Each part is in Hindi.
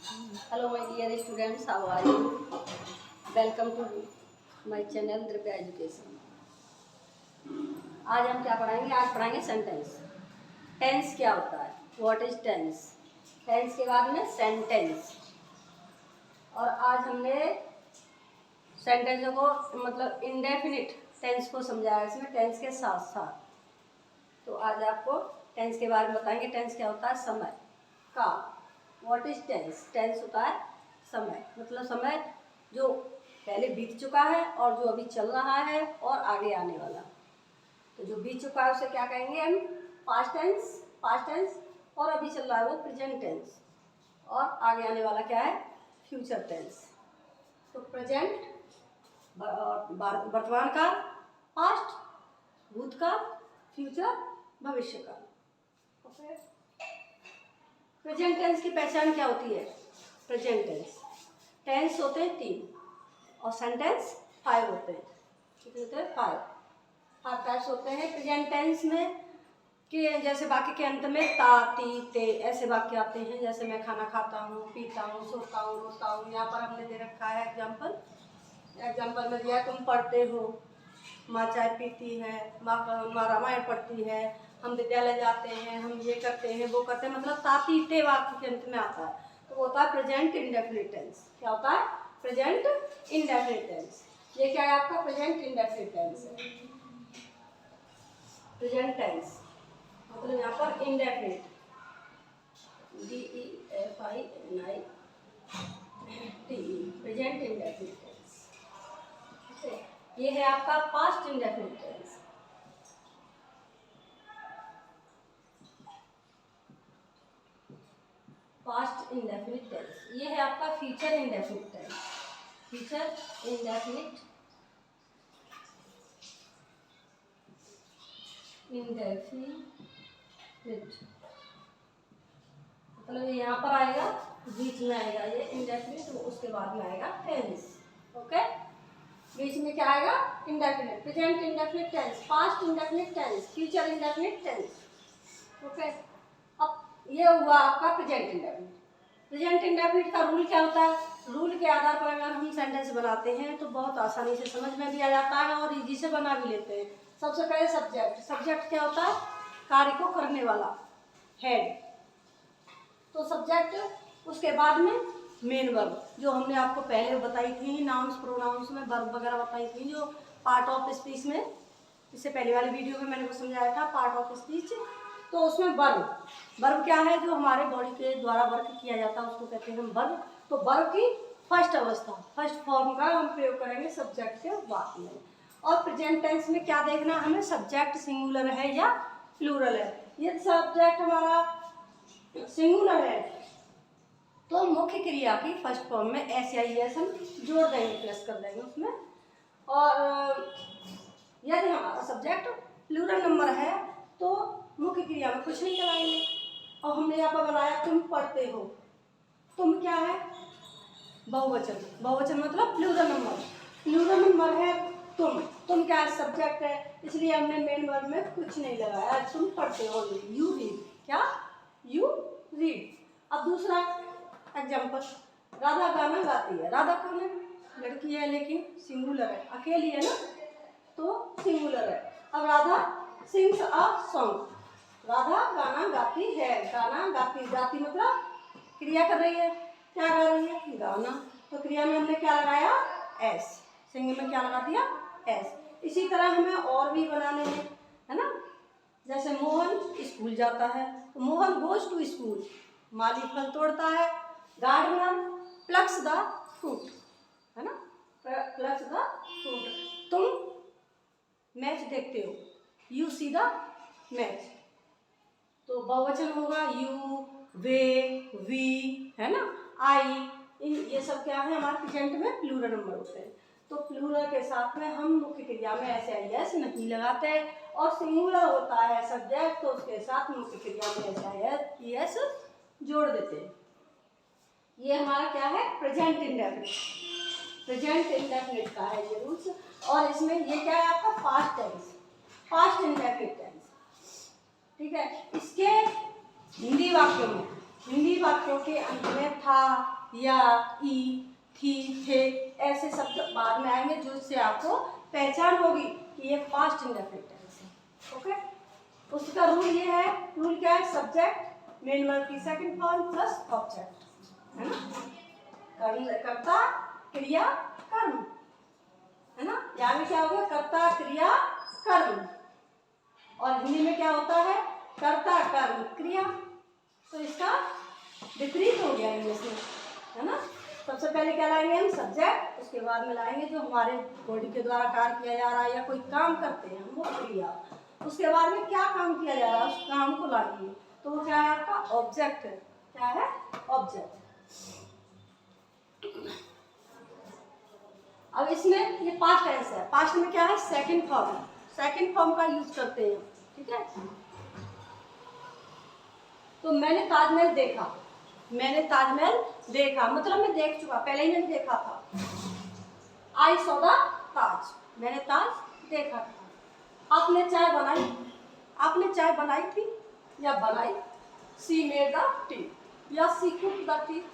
Hello my dear students, how are you? Welcome to my channel Dripya Education. आज हम क्या पढ़ाएंगे? आज पढ़ाएंगे सेंटेंस। टेंस क्या होता है? What is tense? टेंस के बाद में सेंटेंस। और आज हमने सेंटेंसों को मतलब इंडेफिनिट टेंस को समझाया इसमें टेंस के साथ साथ। तो आज आपको टेंस के बारे में बताएंगे। टेंस क्या होता है? समय का। What is tense? टेंस होता है समय, मतलब समय जो पहले बीत चुका है और जो अभी चल रहा है और आगे आने वाला। तो जो बीत चुका है उसे क्या कहेंगे हम? Past tense. और अभी चल रहा है वो प्रेजेंट टेंस। और आगे आने वाला क्या है? Future tense. तो प्रेजेंट वर्तमान काल, पास्ट भूतकाल, फ्यूचर भविष्य काल। ओके। प्रेजेंट टेंस की पहचान क्या होती है? प्रेजेंट टेंस होते हैं 3 और सेंटेंस 5 होते हैं। कितने होते हैं? 5 टाइप्स होते हैं प्रेजेंट टेंस में। कि जैसे वाक्य के अंत में ता, ती, ते ऐसे वाक्य आते हैं। जैसे मैं खाना खाता हूँ, पीता हूँ, सोता हूँ, रोता हूँ। यहाँ पर हमने दे रखा है एग्जाम्पल में दिया, तुम पढ़ते हो, माँ चाय पीती है, माँ रामायण पढ़ती है, हम विद्यालय जाते हैं, हम ये करते हैं, वो करते हैं। मतलब ताती ते वाक्य के अंत में आता है। तो वो होता है प्रेजेंट इंडेफिनिट टेंस। क्या होता है? Present indefinite tense. ये क्या है आपका? प्रेजेंट इंडेफिनिट टेंस है। प्रेजेंट टेंस मतलब यहाँ पर indefinite, DEFINIT, present indefinite tense. ये है आपका past indefinite tense. Past indefinite tense. ये है आपका future indefinite tense. Future indefinite मतलब यहाँ पर आएगा, बीच में आएगा ये इंडेफिनिट, उसके बाद में आएगा टेंस। ओके। बीच में क्या आएगा? Indefinite. Present indefinite tense, past indefinite tense, future indefinite tense. Okay. अब ये हुआ आपका प्रेजेंट इंडेफिनिट। प्रेजेंट इंडेफिनिट का रूल क्या होता है? रूल के आधार पर अगर हम सेंटेंस बनाते हैं तो बहुत आसानी से समझ में भी आ जाता है और इजी से बना भी लेते हैं। सबसे पहले सब्जेक्ट क्या होता है? कार्य को करने वाला, हेड। तो सब्जेक्ट, उसके बाद में मेन वर्ब, जो हमने आपको पहले बताई थी नाउन्स प्रोनाउंस में वर्ब वगैरह बताई थी, जो पार्ट ऑफ स्पीच में, इससे पहले वाली वीडियो में मैंने को समझाया था पार्ट ऑफ स्पीच। तो उसमें वर्ब क्या है? जो हमारे बॉडी के द्वारा वर्क किया जाता है उसको कहते हैं हम वर्ब। तो वर्ब की फर्स्ट अवस्था, फर्स्ट फॉर्म का हम प्रयोग करेंगे सब्जेक्ट के वाक्य में। और प्रेजेंट टेंस में क्या देखना हमें? सब्जेक्ट सिंगुलर है या प्लूरल है। ये सब्जेक्ट हमारा सिंगुलर है तो मुख्य क्रिया की फर्स्ट फॉर्म में SIS हम जोड़ देंगे, प्लस कर देंगे उसमें। और यदि हमारा सब्जेक्ट प्लूरल नंबर है तो मुख्य क्रिया में कुछ नहीं लगाएंगे। और हमने यहाँ पर बनाया तुम पढ़ते हो। तुम क्या है? बहुवचन मतलब प्लूरल नंबर है तुम क्या है? सब्जेक्ट है, इसलिए हमने मेन वर्ब में कुछ नहीं लगाया। तुम पढ़ते हो, यू रीड। क्या? You read. अब दूसरा एग्जाम्पल, राधा गाना गाती है। राधा कौन है? लड़की है लेकिन सिंगुलर है, अकेली है ना, तो सिंगुलर है। अब Radha sings a song. Radha गाना गाती है। गाना गाती मतलब क्रिया कर रही है। क्या गा रही है? गाना। तो क्रिया में हमने क्या लगाया? एस। सिंग में क्या लगा दिया? एस। इसी तरह हमें और भी बनाने हैं, है ना। जैसे मोहन स्कूल जाता है तो मोहन गोज टू स्कूल। माली फल तोड़ता है। गार्डनर प्लक्स द फ्रूट, है ना, प्लक्स द फ्रूट। तुम मैच देखते हो, यू सी द मैच। तो बहुवचन होगा यू, वे, वी, है ना, आई। ये सब क्या है? हमारे प्रेजेंट में प्लूरल नंबर होते हैं। तो प्लूरल के साथ में हम मुख्य क्रिया में SIS नहीं लगाते। और सिंगुलर होता है सब्जेक्ट तो उसके साथ मुख्य क्रिया में SIS जोड़ देते हैं। ये हमारा क्या है? प्रेजेंट इंडेफिनिट का है ये रूल्स। और इसमें ये क्या है आपका? Past indefinite tense. ठीक है। इसके हिंदी वाक्यों में हिंदी वाक्यों के अंत में था, या, ई, थी, थे ऐसे शब्द बाद में आएंगे जिससे आपको पहचान होगी कि ये पास्ट इंडेफिनिट टेंस है। ओके, उसका रूल ये है, रूल क्या है, सब्जेक्ट मेन वर्ब की सेकंड फॉर्म प्लस ऑब्जेक्ट, है ना, कर्ता क्रिया कर्म, है ना, यहाँ में क्या हो गया, कर्ता क्रिया कर्म, और हिंदी में क्या होता है, कर्ता कर्म क्रिया, तो इसका विपरीत हो गया इंग्लिश में, है ना। सबसे पहले क्या लाएंगे हम, सब्जेक्ट, उसके बाद में लाएंगे जो हमारे बॉडी के द्वारा कार्य किया जा रहा है या कोई काम करते हैं हम वो क्रिया, उसके बाद में क्या काम किया जा रहा है उस काम को लाएंगे, तो वो क्या है आपका ऑब्जेक्ट है, क्या है, ऑब्जेक्ट। अब इसमें ये पास्ट टेंस है, पास्ट में क्या है, सेकंड फॉर्म, सेकंड फॉर्म का यूज करते हैं, ठीक है। तो मैंने ताजमहल देखा, मैंने ताजमहल देखा मतलब मैं देख चुका, पहले ही मैंने देखा था। आई सॉ द ताज, मैंने ताज देखा था। आपने चाय बनाई, आपने चाय बनाई थी या बनाई, सी मेड द टी, या she cooked the tea,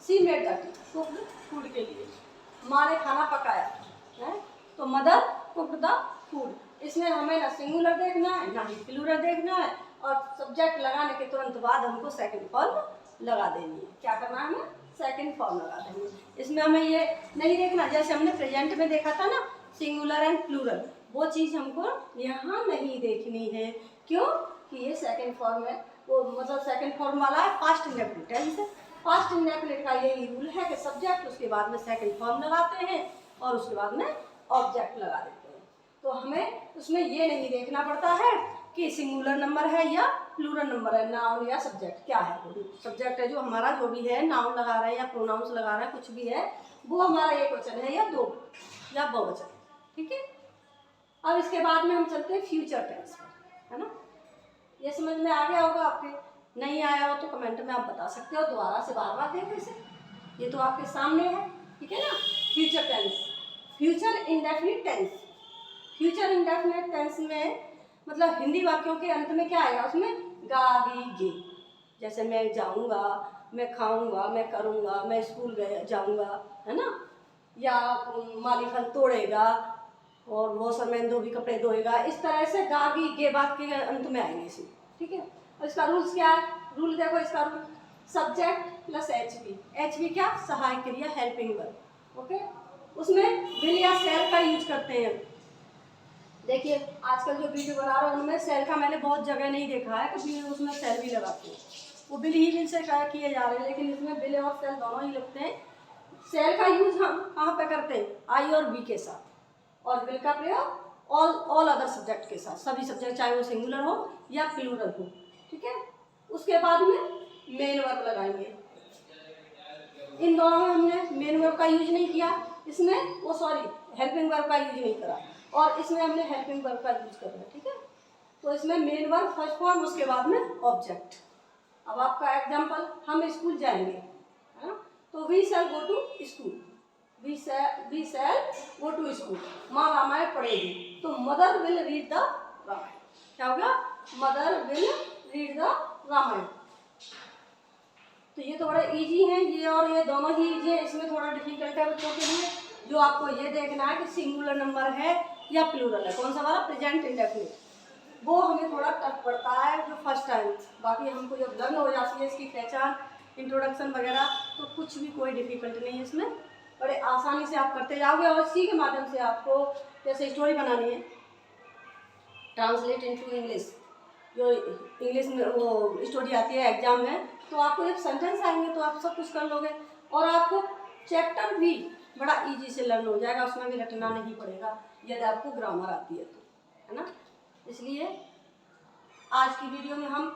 she made the tea, cooked food के लिए, माँ ने खाना पकाया है, तो मदर कुक्ड द फूड। इसमें हमें ना सिंगुलर देखना है ना ही प्लूरल देखना है, और सब्जेक्ट लगाने के तुरंत बाद हमको सेकंड फॉर्म लगा देनी है। क्या करना है, हमें सेकंड फॉर्म लगा देनी है। इसमें हमें ये नहीं देखना जैसे हमने प्रेजेंट में देखा था ना सिंगुलर एंड प्लूरल, वो चीज़ हमको यहाँ नहीं देखनी है। क्यों कि ये सेकंड फॉर्म है, वो मतलब सेकंड फॉर्म वाला है पास्ट इंडेफिनिट टेंस है। पास्ट इंडेफिनिट का यही रूल है कि सब्जेक्ट उसके बाद में सेकंड फॉर्म लगाते हैं और उसके बाद में ऑब्जेक्ट लगा देते हैं। तो हमें उसमें ये नहीं देखना पड़ता है कि सिंगुलर नंबर है या प्लूरल नंबर है, नाउन या सब्जेक्ट क्या है। सब्जेक्ट है जो हमारा जो भी है, नाउन लगा रहा है या प्रोनाउंस लगा रहा है, कुछ भी है, वो हमारा एक वचन है या दो या बहुवचन, ठीक है। अब इसके बाद में हम चलते हैं फ्यूचर टेंस पर, है ना। ये समझ में आ गया होगा आपके, नहीं आया हो तो कमेंट में आप बता सकते हो, दोबारा से बार बार देखो इसे, ये तो आपके सामने है, ठीक है ना। Future tense, future indefinite tense, future indefinite tense में मतलब हिंदी वाक्यों के अंत में क्या आएगा, उसमें गा गी गे, जैसे मैं जाऊंगा, मैं खाऊंगा, मैं करूंगा, मैं स्कूल जाऊंगा, है ना, या माली फल तोड़ेगा और वो समय धोबी कपड़े धोएगा, इस तरह से गा गी गे बात के अंत में आएंगे इसमें, ठीक है। और इसका रूल्स क्या है, रूल देखो इसका rule, subject plus H B क्या, सहायक क्रिया हेल्पिंग वर्ब, ओके। उसमें विल या शेल का यूज करते हैं। देखिए आजकल जो वीडियो बना रहे हैं उनमें सेल का मैंने बहुत जगह नहीं देखा है, कभी उसमें सेल भी लगाते हैं, वो बिल ही बिल से क्या किए जा रहे हैं, लेकिन इसमें बिल और सेल दोनों ही लगते हैं। सेल का यूज हम कहाँ पे करते हैं, आई और बी के साथ, और बिल का प्रयोग ऑल अदर सब्जेक्ट के साथ, सभी सब्जेक्ट चाहे वो सिंगुलर हो या प्लूरल हो, ठीक है। उसके बाद में मेन वर्ब लगाएंगे, इन दोनों में हमने मेन वर्ब का यूज नहीं किया, इसमें वो सॉरी हेल्पिंग वर्ब का यूज नहीं करा, और इसमें हमने हेल्पिंग वर्ब का यूज करना है, ठीक है। तो इसमें मेन वर्ब फर्स्ट फॉर्म, उसके बाद में ऑब्जेक्ट। अब आपका एग्जांपल, हम स्कूल जाएंगे, है ना, तो we shall go to school, we shall go to school, माँ रामायण पढ़ेगी, तो mother will read the Ramayana, क्या हो गया, mother will read the Ramayana. तो ये तो बड़ा इजी है ये, और ये दोनों ही इजी है, इसमें थोड़ा डिफिकल्ट है बच्चों के लिए। जो आपको ये देखना है कि सिंगुलर नंबर है या प्लूरल है, कौन सा वाला, प्रेजेंट इंडेफिनिट, वो हमें थोड़ा टफ पड़ता है जो फर्स्ट टाइम। बाकी हमको जब लर्न हो जाती है इसकी पहचान, इंट्रोडक्शन वगैरह, तो कुछ भी कोई डिफिकल्ट नहीं है इसमें, बड़े आसानी से आप करते जाओगे। और इसी के माध्यम से आपको जैसे स्टोरी बनानी है, ट्रांसलेट इनटू इंग्लिश, जो इंग्लिश में वो स्टोरी आती है एग्जाम में, तो आपको जब सेंटेंस आएंगे तो आप सब कुछ कर लोगे, और आपको चैप्टर भी बड़ा इजी से लर्न हो जाएगा, उसमें भी रटना नहीं पड़ेगा यदि आपको ग्रामर आती है तो, है ना। इसलिए आज की वीडियो में हम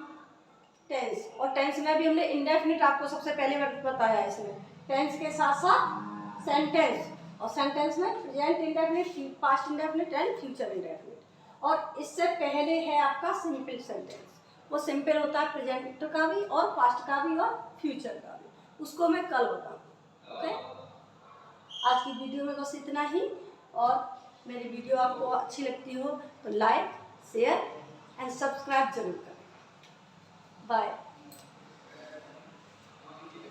टेंस, और टेंस में भी हमने इंडेफिनिट आपको सबसे पहले बताया है, इसमें टेंस के साथ साथ सेंटेंस, और सेंटेंस में present indefinite, past indefinite and future indefinite. और इससे पहले है आपका सिंपल सेंटेंस, वो सिंपल होता है प्रेजेंट का भी और पास्ट का भी और फ्यूचर का भी, उसको मैं कल बताऊँ, ओके। आज की वीडियो में बस इतना ही, और मेरी वीडियो आपको अच्छी लगती हो तो लाइक, शेयर एंड सब्सक्राइब जरूर करें। बाय।